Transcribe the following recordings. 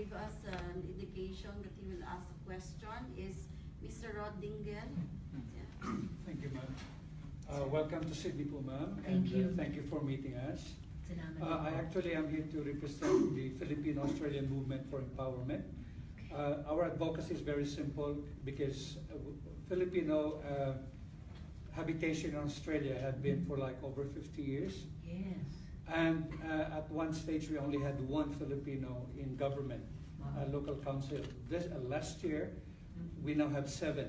gave us an indication that he will ask a question is Mr. Rod Dingle. Yeah. Thank you, ma'am. Welcome to Sydney po, ma'am. Thank you. Thank you for meeting us. Salamat I po. actually am here to represent the Filipino-Australian Movement for Empowerment. Our advocacy is very simple because Filipino habitation in Australia had been for like over 50 years. Yes. And at one stage, we only had one Filipino in government, local council. Last year, we now have 7.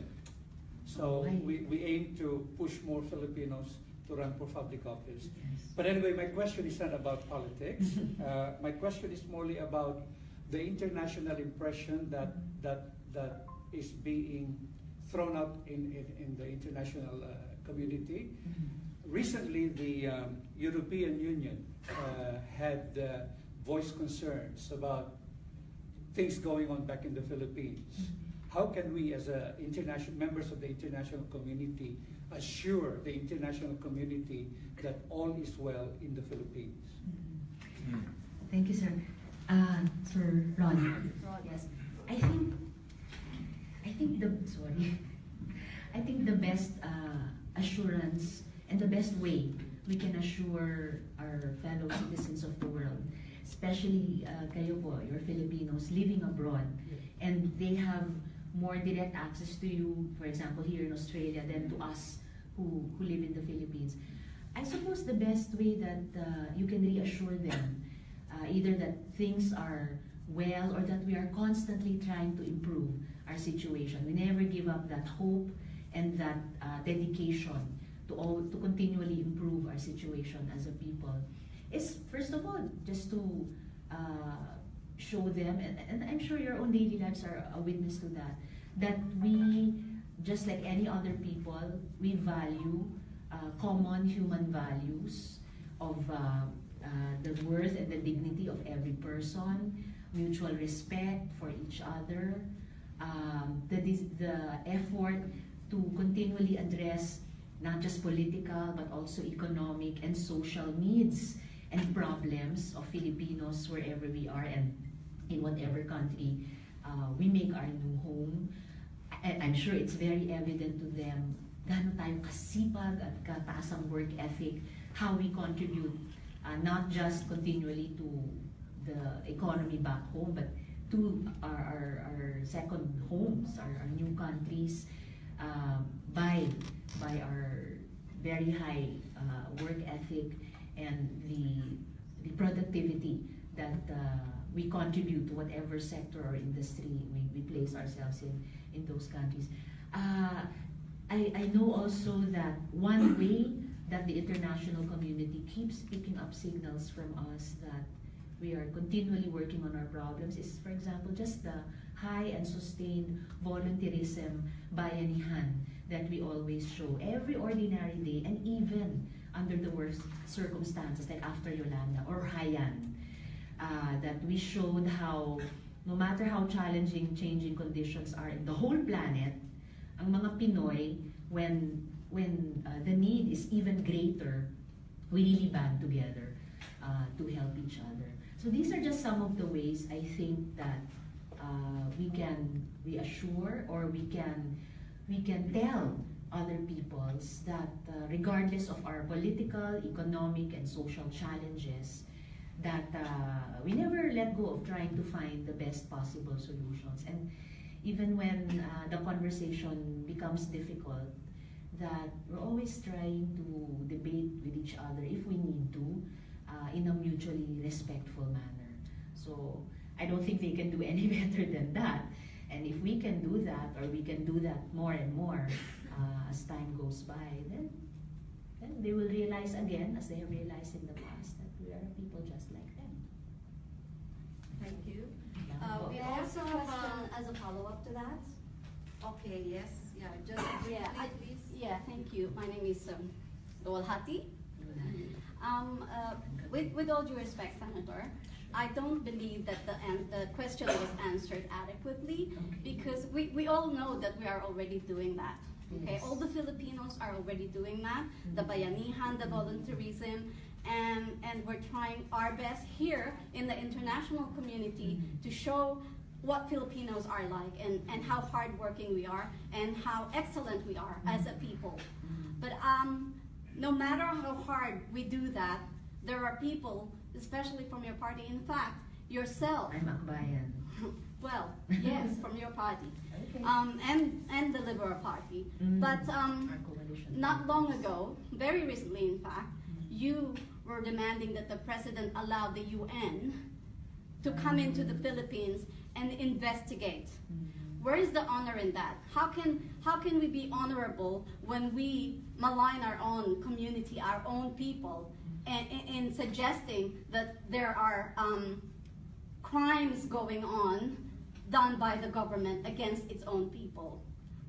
So we aim to push more Filipinos to run for public office. Yes. But anyway, my question is not about politics. My question is morely about the international impression that is being thrown out in the international community. Recently, the European Union had voiced concerns about things going on back in the Philippines. How can we, as international members of the international community, assure the international community that all is well in the Philippines? Thank you, sir. Sir Ron. Yes. I think the best assurance and the best way we can assure our fellow citizens of the world, especially kayo po, your Filipinos living abroad, and they have more direct access to you, for example, here in Australia, than to us who live in the Philippines. I suppose the best way that you can reassure them, either that things are well or that we are constantly trying to improve our situation. We never give up that hope and that dedication to continually improve our situation as a people. Is first of all just to show them, and I'm sure your own daily lives are a witness to that, that we, just like any other people, we value common human values of the worth and the dignity of every person, mutual respect for each other, the effort to continually address not just political but also economic and social needs and problems of Filipinos wherever we are and in whatever country we make our new home. I'm sure it's very evident to them gaano tayo kasipag at kataas ang work ethic, how we contribute not just continually to the economy back home, but to our second homes, our new countries, by our very high work ethic and the productivity that we contribute to whatever sector or industry we place ourselves in those countries. I know also that one way that the international community keeps picking up signals from us that we are continually working on our problems is, for example, just the high and sustained volunteerism, bayanihan, that we always show every ordinary day, and even under the worst circumstances like after Yolanda or Haiyan, that we showed how no matter how challenging changing conditions are in the whole planet, ang mga Pinoy, when the need is even greater, we really band together to help each other. So these are just some of the ways I think that we can reassure, or we can tell other peoples that regardless of our political, economic, and social challenges, that we never let go of trying to find the best possible solutions. And even when the conversation becomes difficult, that we're always trying to debate with each other if we need to, in a mutually respectful manner. So I don't think they can do any better than that. And if we can do that, or we can do that more and more as time goes by, then they will realize again, as they have realized in the past, that we are people just like them. Thank you. We also have as a follow-up to that. Okay, yes. Yeah, just briefly, please. Yeah, thank you. My name is Hati. With all due respect, Senator, I don't believe that the question was answered adequately, because we all know that we are already doing that. Okay, Yes. all the Filipinos are already doing that. The bayanihan, the volunteerism, and we're trying our best here in the international community to show what Filipinos are like and how hardworking we are and how excellent we are as a people. But no matter how hard we do that, there are people, especially from your party, in fact, yourself. I'm Akbayan. Well, yes, from your party, Okay. and the Liberal Party. But Our coalition. not long ago, very recently in fact, you were demanding that the President allow the UN to come into the Philippines and investigate. Where is the honor in that? How can we be honorable when we malign our own community, our own people, and in suggesting that there are crimes going on done by the government against its own people?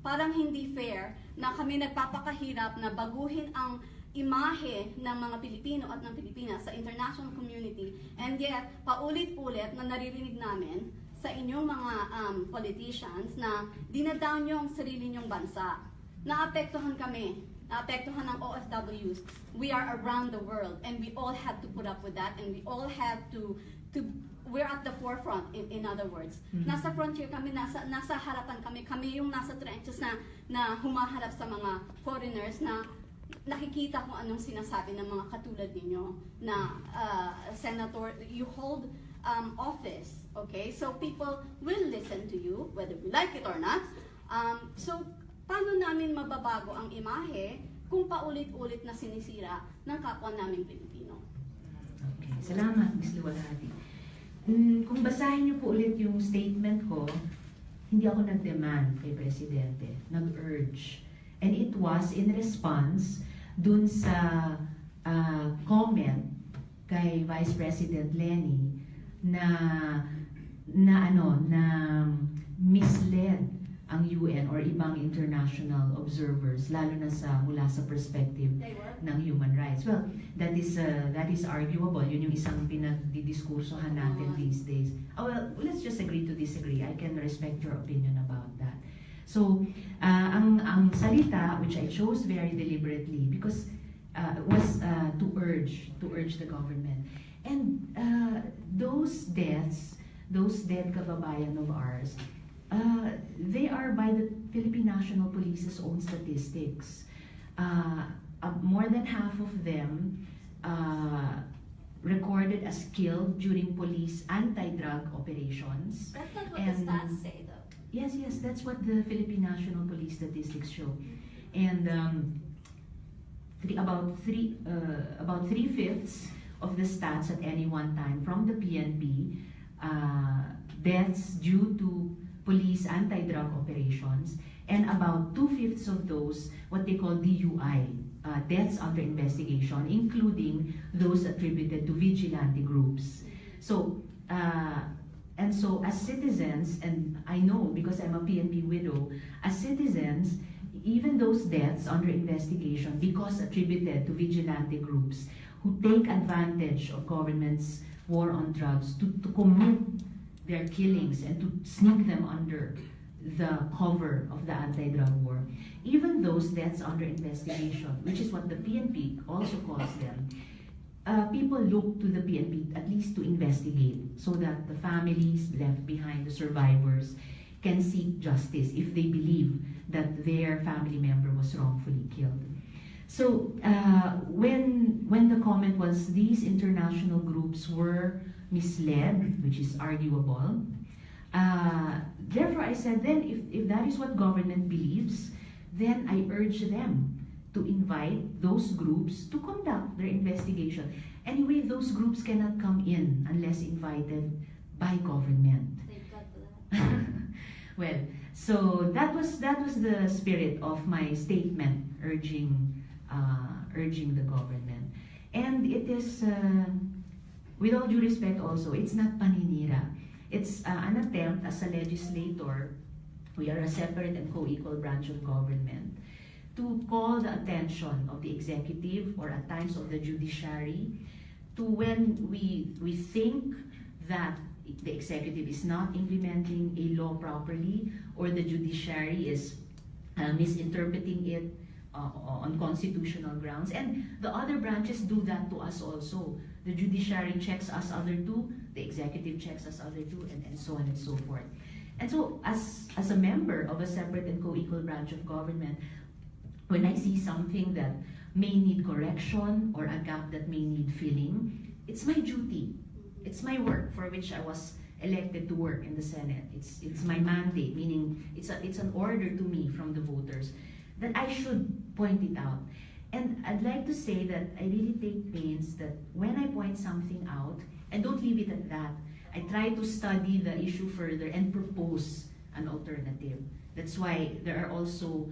Parang hindi fair na kami nagpapakahirap na baguhin ang imahe ng mga Pilipino at ng Pilipinas sa international community, and yet paulit-ulit na naririnig namin sa inyong mga politicians na dinadown nyo ang sarili nyong bansa. Naapektuhan kami, naapektuhan ng OFWs. We are around the world and we all have to put up with that, and we all have to we're at the forefront, in other words. Nasa frontier kami, nasa harapan kami yung nasa trenches na humaharap sa mga foreigners na nakikita kung anong sinasabi ng mga katulad ninyo na senator, you hold office, okay? So people will listen to you, whether we like it or not. So paano namin mababago ang imahe kung paulit-ulit na sinisira ng kapwa naming Pilipino? Okay. Salamat, Ms. Liwalhati. Kung basahin niyo po ulit yung statement ko, hindi ako nag-demand kay Presidente, nag-urge. And it was in response dun sa comment kay Vice President Lenny na misled ang UN or ibang international observers, lalo na mula sa perspective ng human rights. Well, that is arguable. Yun yung isang pinagdidiskursohan natin these days. Oh, well, let's just agree to disagree. I can respect your opinion about that. So, ang salita, which I chose very deliberately because was to urge the government. And those dead kababayan of ours, they are by the Philippine National Police's own statistics. More than half of them recorded as killed during police anti-drug operations. That's not what the stats say, though. Yes, that's what the Philippine National Police statistics show. And about 3/5 of the stats at any one time from the PNP, deaths due to police anti-drug operations, and about 2/5 of those, what they call DUI, deaths under investigation, including those attributed to vigilante groups. So, as citizens, and I know because I'm a PNP widow, as citizens, even those deaths under investigation because attributed to vigilante groups who take advantage of government's war on drugs to commit their killings and to sneak them under the cover of the anti-drug war. Even those deaths under investigation, which is what the PNP also calls them, people look to the PNP at least to investigate so that the families left behind, the survivors, can seek justice if they believe that their family member was wrongfully killed. So when the comment was these international groups were misled, which is arguable, therefore I said then if that is what government believes, then I urge them to invite those groups to conduct their investigation. Anyway, those groups cannot come in unless invited by government. Thank God for that. Well, so that was the spirit of my statement urging the government. And it is, with all due respect also, it's not paninira. It's an attempt as a legislator, we are a separate and co-equal branch of government, to call the attention of the executive or at times of the judiciary to when we think that the executive is not implementing a law properly or the judiciary is misinterpreting it on constitutional grounds. And the other branches do that to us also. The judiciary checks us other two, the executive checks us other two, and so on and so forth. And so as a member of a separate and co-equal branch of government, when I see something that may need correction or a gap that may need filling, it's my duty. It's my work for which I was elected to work in the Senate. It's my mandate, meaning it's an order to me from the voters that I should point it out. And I'd like to say that I really take pains that when I point something out, and don't leave it at that, I try to study the issue further and propose an alternative. That's why there are also,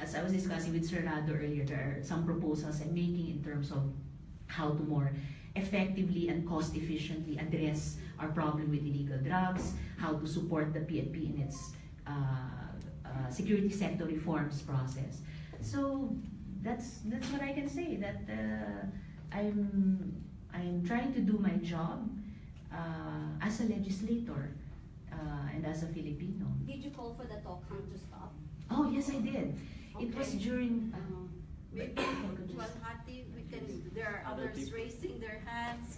as I was discussing with Sir Rado earlier, there are some proposals I'm making in terms of how to more effectively and cost efficiently address our problem with illegal drugs, how to support the PNP in its security sector reforms process. So that's what I can say, that I'm trying to do my job as a legislator and as a Filipino. Did you call for the talk hunt to stop? Oh yes, I did. It was Okay. during Maybe, well, Hati, there are others raising their hands.